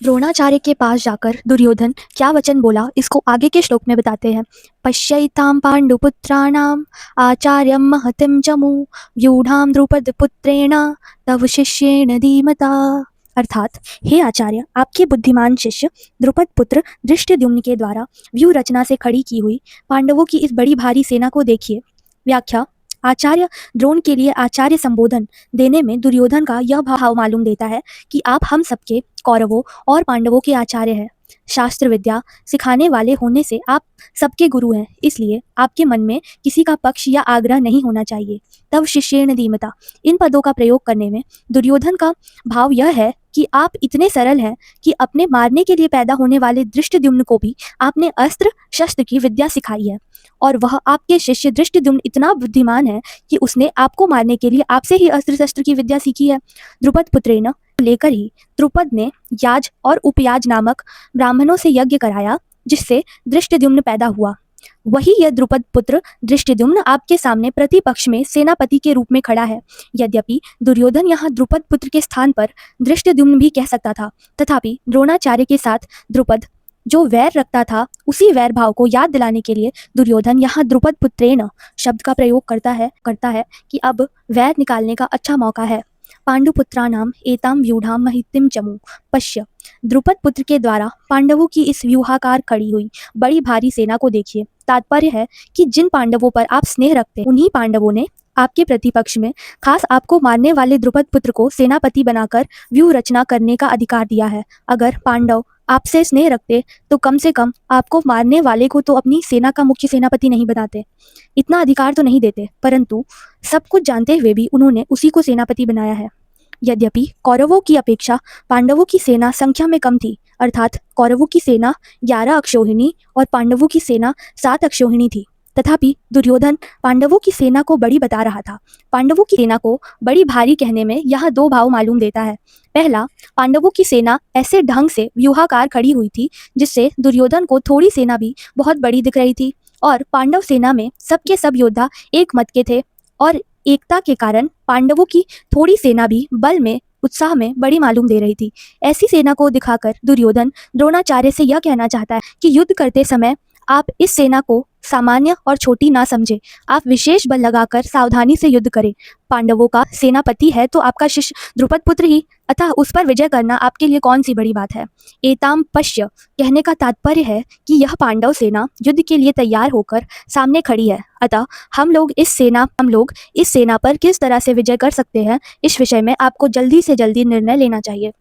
द्रोणाचार्य के पास जाकर दुर्योधन क्या वचन बोला इसको आगे के श्लोक में बताते हैं। पश्यैतां पांडुपुत्राणाम आचार्यं महतिं चमू व्यूढ़ां द्रुपद पुत्रेण तव शिष्येण धीमता। अर्थात हे आचार्य, आपके बुद्धिमान शिष्य द्रुपद पुत्र धृष्टद्युम्न के द्वारा व्यूह रचना से खड़ी की हुई पांडवों की इस बड़ी भारी सेना को देखिए। व्याख्या। आचार्य द्रोण के लिए आचार्य संबोधन देने में दुर्योधन का यह भाव मालूम देता है कि आप हम सबके कौरवों और पांडवों के आचार्य हैं। शास्त्र विद्या सिखाने वाले होने से आप सबके गुरु हैं, इसलिए आपके मन में किसी का पक्ष या आग्रह नहीं होना चाहिए। तब शिष्येण धीमता, इन पदों का प्रयोग करने में दुर्योधन का भाव यह है कि आप इतने सरल हैं कि अपने मारने के लिए पैदा होने वाले धृष्टद्युम्न को भी आपने अस्त्र शस्त्र की विद्या सिखाई है, और वह आपके शिष्य धृष्टद्युम्न इतना बुद्धिमान है कि उसने आपको मारने के लिए आपसे ही अस्त्र शस्त्र की विद्या सीखी है। द्रुपद पुत्रेण लेकर ही द्रुपद ने याज और उपयाज नामक ब्राह्मणों से यज्ञ कराया, जिससे धृष्टद्युम्न पैदा हुआ। वही यह द्रुपद पुत्र धृष्टद्युम्न आपके सामने प्रतिपक्ष में सेनापति के रूप में खड़ा है। यद्यपि दुर्योधन यहाँ द्रुपद पुत्र के स्थान पर धृष्टद्युम्न भी कह सकता था, तथापि द्रोणाचार्य के साथ द्रुपद जो वैर रखता था, उसी वैर भाव को याद दिलाने के लिए दुर्योधन यहाँ द्रुपद पुत्रेण शब्द का प्रयोग करता है कि अब वैर निकालने का अच्छा मौका है। पांडुपुत्राणाम एताम व्यूढ़ाम महितिम चमू पश्य। द्रुपद पुत्र के द्वारा पांडवों की इस व्यूहाकार खड़ी हुई बड़ी भारी सेना को देखिए। तात्पर्य है कि जिन पांडवों पर आप स्नेह रखते हैं, उन्हीं पांडवों ने आपके प्रतिपक्ष में खास आपको मारने वाले द्रुपद पुत्र को सेनापति बनाकर व्यूह रचना करने का अधिकार दिया है। अगर पांडव आपसे स्नेह रखते तो कम से कम आपको मारने वाले को तो अपनी सेना का मुख्य सेनापति नहीं बनाते, इतना अधिकार तो नहीं देते, परंतु सब कुछ जानते हुए भी उन्होंने उसी को सेनापति बनाया है। यद्यपि कौरवों की अपेक्षा पांडवों की सेना संख्या में कम थी, अर्थात कौरवों की सेना 11 अक्षौहिणी और पांडवों की सेना 7 अक्षौहिणी थी, तथापि दुर्योधन पांडवों की सेना को बड़ी बता रहा था। पांडवों की सेना को बड़ी भारी कहने में यह दो भाव मालूम देता है। पहला, पांडवों की सेना ऐसे ढंग से व्यूहाकार खड़ी हुई थी जिससे दुर्योधन को थोड़ी सेना भी बहुत बड़ी दिख रही थी, और पांडव सेना में सबके सब योद्धा एक मत के थे, और एकता के कारण पांडवों की थोड़ी सेना भी बल में उत्साह में बड़ी मालूम दे रही थी। ऐसी सेना को दिखाकर दुर्योधन द्रोणाचार्य से यह कहना चाहता है कि युद्ध करते समय आप इस सेना को सामान्य और छोटी ना समझे, आप विशेष बल लगाकर सावधानी से युद्ध करें। पांडवों का सेनापति है तो आपका शिष्य द्रुपद पुत्र ही, अतः उस पर विजय करना आपके लिए कौन सी बड़ी बात है। एताम पश्य कहने का तात्पर्य है कि यह पांडव सेना युद्ध के लिए तैयार होकर सामने खड़ी है, अतः हम लोग इस सेना पर किस तरह से विजय कर सकते हैं, इस विषय में आपको जल्दी से जल्दी निर्णय लेना चाहिए।